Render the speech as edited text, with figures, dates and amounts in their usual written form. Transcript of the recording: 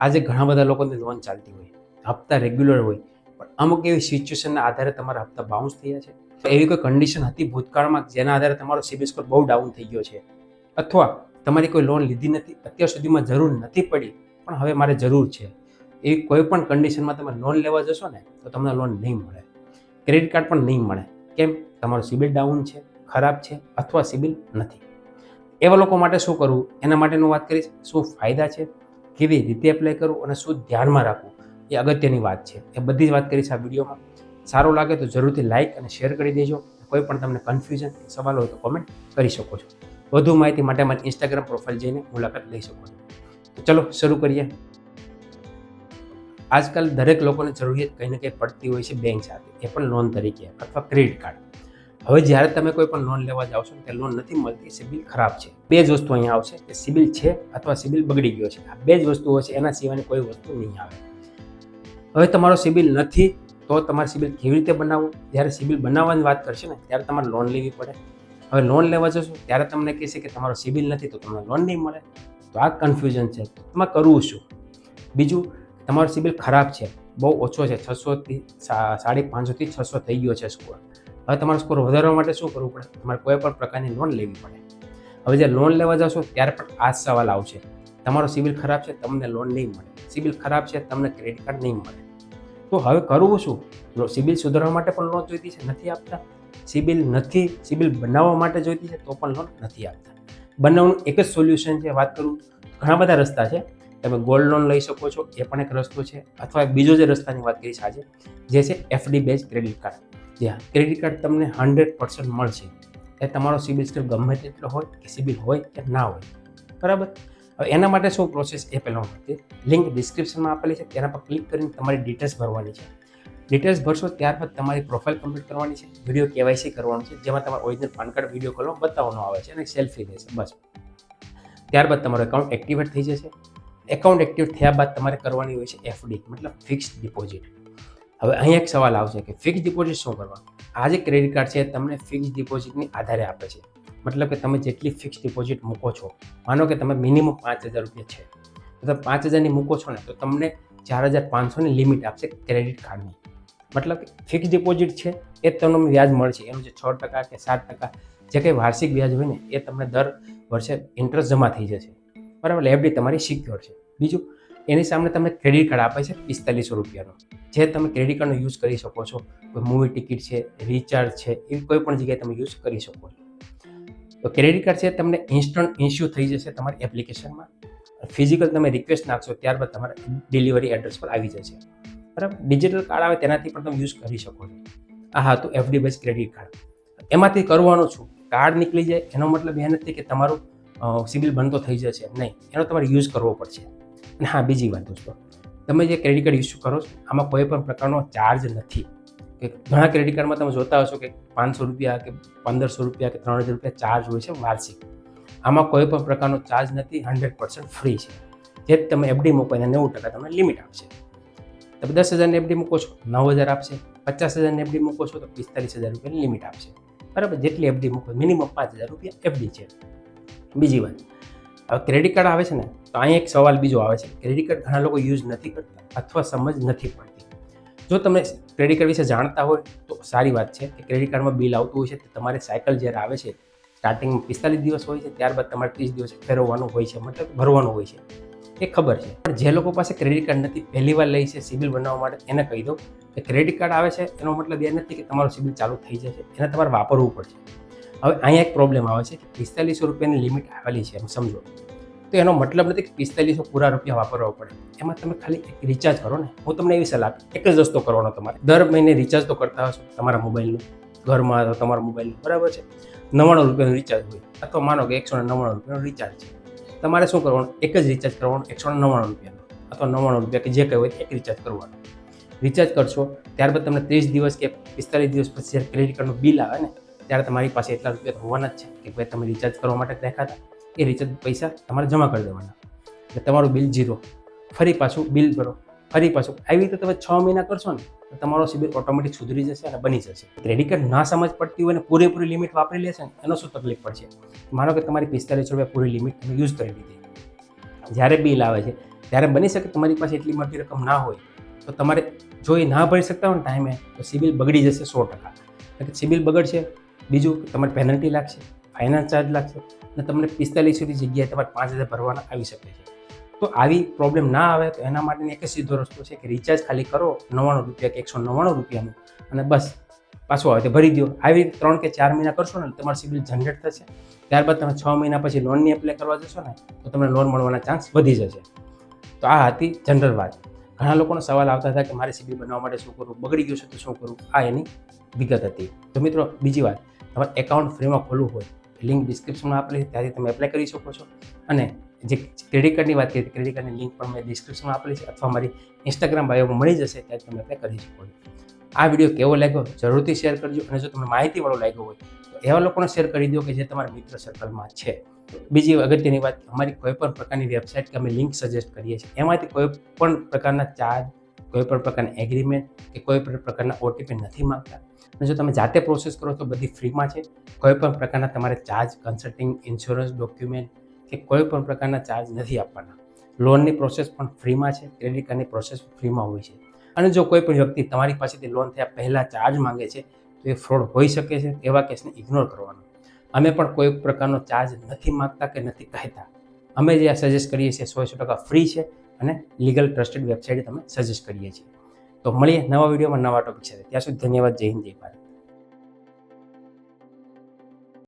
આજે ઘણા બધા લોકોની લોન ચાલતી હોય, હપ્તા રેગ્યુલર હોય, પણ અમુક એવી સિચ્યુએશનના આધારે તમારા હપ્તા બાઉન્સ થયા છે. એવી કોઈ કન્ડિશન હતી ભૂતકાળમાં જેના આધારે તમારો સિબિલ સ્કોર બહુ ડાઉન થઈ ગયો છે, અથવા તમારી કોઈ લોન લીધી નથી, અત્યાર સુધીમાં જરૂર નથી પડી પણ હવે મારે જરૂર છે, એવી કોઈ પણ કન્ડિશનમાં તમે લોન લેવા જશો ને તો તમને લોન નહીં મળે, ક્રેડિટ કાર્ડ પણ નહીં મળે. કેમ? તમારો સિબિલ ડાઉન છે, ખરાબ છે, અથવા સિબિલ નથી. એવા લોકો માટે શું કરવું એના માટેનું વાત કરીશ. શું ફાયદા છે, કેવી રીતે એપ્લાય કરવું અને શું ધ્યાનમાં રાખવું એ અગત્યની વાત છે. એ બધી જ વાત કરીશ આ વિડીયોમાં. સારું લાગે તો જરૂરથી લાઇક અને શેર કરી દેજો. કોઈ પણ તમને કન્ફ્યુઝન સવાલ હોય તો કોમેન્ટ કરી શકો છો. વધુ માહિતી માટે મારી ઇન્સ્ટાગ્રામ પ્રોફાઇલ જઈને મુલાકાત લઈ શકો છો. તો ચલો શરૂ કરીએ. આજકાલ દરેક લોકોને જરૂરિયાત કંઈ ને કંઈ પડતી હોય છે બેંક સાથે, એ પણ લોન તરીકે અથવા ક્રેડિટ કાર્ડ. હવે જ્યારે તમે કોઈ પણ લોન લેવા જાઓ છો ને ત્યાં લોન નથી મળતી, સિબિલ ખરાબ છે. બે જ વસ્તુ અહીંયા આવશે કે સિબિલ છે અથવા સિબિલ બગડી ગયો છે. આ બે જ વસ્તુઓ છે, એના સિવાયની કોઈ વસ્તુ નહીં આવે. હવે તમારો સિબિલ નથી તો તમારે સિબિલ કેવી રીતે બનાવવું? જ્યારે સિબિલ બનાવવાની વાત કરશે ને ત્યારે તમારે લોન લેવી પડે. હવે લોન લેવા જશો ત્યારે તમને કહેશે કે તમારો સિબિલ નથી તો તમને લોન નહીં મળે. તો આ કન્ફ્યુઝન છે. તમારે કરવું શું? બીજું, તમારો સિબિલ ખરાબ છે, બહુ ઓછો છે, 600થી 550થી 600 થઈ ગયો છે સ્કોર. હવે તમારો સ્કોર વધારવા માટે શું કરવું પડે? તમારે કોઈ પણ પ્રકારની લોન લેવી પડે. હવે જે લોન લેવા જશો ત્યારે પણ આ જ સવાલ આવશે. તમારો સિબિલ ખરાબ છે, તમને લોન નહીં મળે. સિબિલ ખરાબ છે, તમને ક્રેડિટ કાર્ડ નહીં મળે. તો હવે કરવું શું? સિબિલ સુધારવા માટે પણ લોન જોઈતી છે, નથી આપતા. સિબિલ નથી, સિબિલ બનાવવા માટે જોઈતી છે તો પણ લોન નથી આપતા. બનાવવાનું એક જ સોલ્યુશન છે. વાત કરું, ઘણા બધા રસ્તા છે. તમે ગોલ્ડ લોન લઈ શકો છો, એ પણ એક રસ્તો છે. અથવા બીજો જે રસ્તાની વાત કરીશ આજે, જે છે એફડી બેઝ ક્રેડિટ કાર્ડ. જ્યાં ક્રેડિટ કાર્ડ તમને 100% મળશે. એ તમારો સિબિલ સ્કોર ગમે તેટલો હોય કે સિબિલ હોય કે ના હોય, બરાબર. હવે એના માટે શું પ્રોસેસ એ પહેલાં હું લિંક ડિસ્ક્રિપ્શનમાં આપેલી છે, તેના પર ક્લિક કરીને તમારી ડિટેલ્સ ભરવાની છે. ડિટેલ્સ ભરશો ત્યારબાદ તમારી પ્રોફાઇલ કમ્પ્લીટ કરવાની છે, વિડીયો કેવાયસી કરવાનું છે, જેમાં તમારો ઓરિજિનલ પાન કાર્ડ વિડીયો કોલમાં બતાવવાનો આવે છે અને સેલ્ફી લેશે, બસ. ત્યારબાદ તમારો એકાઉન્ટ એક્ટિવેટ થઈ જશે. એકાઉન્ટ એક્ટિવેટ થયા બાદ તમારે કરવાની હોય છે એફડી, મતલબ ફિક્સ્ડ ડિપોઝિટ. હવે અહીંયા એક સવાલ આવશે કે ફિક્સ ડિપોઝિટ શું કરવા? આ જે ક્રેડિટ કાર્ડ છે તમને ફિક્સ ડિપોઝિટની આધારે આપે છે. મતલબ કે તમે જેટલી ફિક્સ ડિપોઝિટ મૂકો છો, માનો કે તમે મિનિમમ 5,000 રૂપિયા છે, તો તમે 5,000ની મૂકો છો ને તો તમને 4,500ની લિમિટ આપશે ક્રેડિટ કાર્ડની. મતલબ કે ફિક્સ ડિપોઝિટ છે એ તમને વ્યાજ મળશે. એનું જે 6% કે 7% જે કંઈ વાર્ષિક વ્યાજ હોય ને એ તમને દર વર્ષે ઇન્ટરેસ્ટ જમા થઈ જશે, બરાબર. એફડી તમારી સિક્યોર છે. બીજું, એની સામે તમને ક્રેડિટ કાર્ડ આપે છે 4500 રૂપિયાનો, જે તમે ક્રેડિટ કાર્ડનો યુઝ કરી શકો છો. કોઈ મૂવી ટિકિટ છે, રિચાર્જ છે, એવી કોઈ પણ જગ્યાએ તમે યુઝ કરી શકો છો. તો ક્રેડિટ કાર્ડ છે તમને ઇન્સ્ટન્ટ ઇસ્યુ થઈ જશે તમારી એપ્લિકેશનમાં. ફિઝિકલ તમે રિક્વેસ્ટ નાખશો ત્યારબાદ તમારા ડિલિવરી એડ્રેસ પર આવી જશે, બરાબર. ડિજિટલ કાર્ડ આવે તેનાથી પણ તમે યુઝ કરી શકો છો. આ હા તો એફડી બેઝ ક્રેડિટ કાર્ડ. એમાંથી કરવાનું છું, કાર્ડ નીકળી જાય એનો મતલબ એ નથી કે તમારું સિબિલ બનતો થઈ જશે, નહીં. એનો તમારે યુઝ કરવો પડશે. અને હા, બીજી વાત દોસ્તો, તમે જે ક્રેડિટ કાર્ડ ઇસ્યુ કરો છો આમાં કોઈ પણ પ્રકારનો ચાર્જ નથી. કે ઘણા ક્રેડિટ કાર્ડમાં તમે જોતા હશો કે 500 રૂપિયા કે 1,500 રૂપિયા કે 3,000 રૂપિયા ચાર્જ હોય છે વાર્ષિક. આમાં કોઈ પણ પ્રકારનો ચાર્જ નથી, 100% ફ્રી છે. જે તમે એફડી મૂકો એને 90% તમને લિમિટ આપશે. તમે 10,000ની એફડી મૂકો છો 9,000 આપશે, 50,000ની એફડી મૂકો છો તો 45,000 રૂપિયાની લિમિટ આપશે, બરાબર. જેટલી એફડી મૂકો મિનિમમ 5,000 રૂપિયા એફડી છે. બીજી વાત, હવે ક્રેડિટ કાર્ડ આવે છે ને તો અહીંયા એક સવાલ બીજો આવે છે. ક્રેડિટ કાર્ડ ઘણા લોકો યુઝ નથી કરતા અથવા સમજ નથી પડતી. જો તમે ક્રેડિટ કાર્ડ વિશે જાણતા હોય તો સારી વાત છે કે ક્રેડિટ કાર્ડમાં બિલ આવતું હોય છે તો તમારે સાયકલ જ્યારે આવે છે સ્ટાર્ટિંગમાં 45 દિવસ હોય છે, ત્યારબાદ તમારે 30 દિવસ ફેરવવાનું હોય છે, મતલબ ભરવાનું હોય છે, એ ખબર છે. પણ જે લોકો પાસે ક્રેડિટ કાર્ડ નથી, પહેલી વાર લઈ છે સિબિલ બનાવવા માટે, એને કહી દો કે ક્રેડિટ કાર્ડ આવે છે એનો મતલબ એ નથી કે તમારું સિબિલ ચાલુ થઈ જશે, એને તમારે વાપરવું પડશે. હવે અહીંયા એક પ્રોબ્લેમ આવે છે કે 4500 રૂપિયાની લિમિટ આવેલી છે, એમ સમજો. તો એનો મતલબ નથી કે 4500 પૂરા રૂપિયા વાપરવા પડે. એમાં તમે ખાલી એક રિચાર્જ કરો ને. હું તમને એવી સલાહ આપું, એક જ રસ્તો કરવાનો તમારે. દર મહિને રિચાર્જ તો કરતા હશો તમારા મોબાઈલનું, ઘરમાં તો તમારા મોબાઈલનું, બરાબર છે. 99 રૂપિયાનું રિચાર્જ હોય, અથવા માનો કે 199 રૂપિયાનું રિચાર્જ છે. તમારે શું કરવાનું? એક જ રિચાર્જ કરવાનું 199 રૂપિયાનું, અથવા 99 રૂપિયા કે જે કંઈ હોય એક રિચાર્જ કરવાનું. રિચાર્જ કરશો ત્યારબાદ તમને 30 દિવસ કે 45 દિવસ પછી જ્યારે ક્રેડિટ કાર્ડનું બિલ આવે ને ત્યારે તમારી પાસે એટલા રૂપિયા હોવાના જ છે કે ભાઈ તમે રિચાર્જ કરવા માટે રાખ્યા હતા, એ રિચાર્જ પૈસા તમારે જમા કરી દેવાના. એટલે તમારું બિલ 0. ફરી પાછું બિલ ભરો, ફરી પાછું. આવી રીતે તમે 6 મહિના કરશો ને તો તમારો સિબિલ ઓટોમેટિક સુધરી જશે અને બની જશે. ક્રેડિટ કાર્ડ ના સમજ પડતી હોય ને પૂરેપૂરી લિમિટ વાપરી લેશે ને એનો શું તકલીફ પડશે? માનો કે તમારી 45 રૂપિયા પૂરી લિમિટ તમે યુઝ કરી લીધી, જ્યારે બિલ આવે છે ત્યારે બની શકે તમારી પાસે એટલી મોટી રકમ ના હોય તો તમારે જો એ ના ભરી શકતા હોય ને ટાઈમે તો સિબિલ બગડી જશે 100%. એટલે સિબિલ બગડશે, બીજું તમારે પેનલ્ટી લાગશે, ફાઇનાન્સ ચાર્જ લાગશે અને તમને 4500ની જગ્યાએ તમારે 5000 ભરવાના આવી શકે છે. તો આવી પ્રોબ્લેમ ના આવે તો એના માટેનો એક જ સીધો રસ્તો છે કે રિચાર્જ ખાલી કરો 99 રૂપિયા કે 199 રૂપિયાનું અને બસ પાછું આવે તે ભરી દો. આવી 3 કે 4 મહિના કરશો ને તમારું સિબિલ જનરેટ થશે. ત્યારબાદ તમે 6 મહિના પછી લોનની એપ્લાય કરવા જશો ને તો તમને લોન મળવાના ચાન્સ વધી જશે. તો આ હતી જનરલ વાત. ઘણા લોકોનો સવાલ આવતા હતા કે મારે સિબિલ બનાવવા માટે શું કરવું, બગડી ગયું છે તો શું કરવું, આ એની વિગત હતી. તો મિત્રો બીજી વાત, તમારે એકાઉન્ટ ફ્રીમાં ખોલવું હોય લિંક ડિસ્ક્રિપ્શનમાં આપેલી છે, ત્યાંથી તમે એપ્લાય કરી શકો છો. અને જે ક્રેડિટ કાર્ડની વાત કરી ક્રેડિટ કાર્ડની લિંક પણ મેં ડિસ્ક્રિપ્શનમાં આપેલી છે અથવા મારી ઇન્સ્ટાગ્રામ બાયોમાં મળી જશે, ત્યારે તમે એપ્લાય કરી શકો છો. આ વિડીયો કેવો લાગ્યો જરૂરથી શેર કરજો અને જો તમને માહિતીવાળો લાગ્યો હોય તો એવા લોકોને શેર કરી દો કે જે તમારા મિત્ર સર્કલમાં છે. બીજી અગત્યની વાત, અમારી કોઈ પણ પ્રકારની વેબસાઇટ કે અમે લિંક સજેસ્ટ કરીએ છીએ એમાંથી કોઈ પણ પ્રકારના ચાર્જ, કોઈ પણ પ્રકારના એગ્રીમેન્ટ કે કોઈ પણ પ્રકારના ઓટીપી નથી માંગતા. અને જો તમે જાતે પ્રોસેસ કરો તો બધી ફ્રીમાં છે. કોઈ પણ પ્રકારના તમારે ચાર્જ, કન્સલ્ટિંગ, ઇન્સ્યોરન્સ ડોક્યુમેન્ટ કે કોઈ પણ પ્રકારના ચાર્જ નથી આપવાના. લોનની પ્રોસેસ પણ ફ્રીમાં છે, ક્રેડિટ કાર્ડની પ્રોસેસ ફ્રીમાં હોય છે. અને જો કોઈ પણ વ્યક્તિ તમારી પાસેથી લોન થયા પહેલાં ચાર્જ માંગે છે તો એ ફ્રોડ હોઈ શકે છે. એવા કેસને ઇગ્નોર કરવાનો. અમે પણ કોઈ પ્રકારનો ચાર્જ નથી માંગતા કે નથી કહેતા. અમે જે સજેસ્ટ કરીએ છીએ 100% ફ્રી છે અને લીગલ ટ્રસ્ટેડ વેબસાઇટ અમે સજેસ્ટ કરીએ છીએ. તો મળીએ નવા વિડીયોમાં નવા ટોપિક સાથે. ત્યાં સુધી ધન્યવાદ. જય હિન્દ, જય ભારત.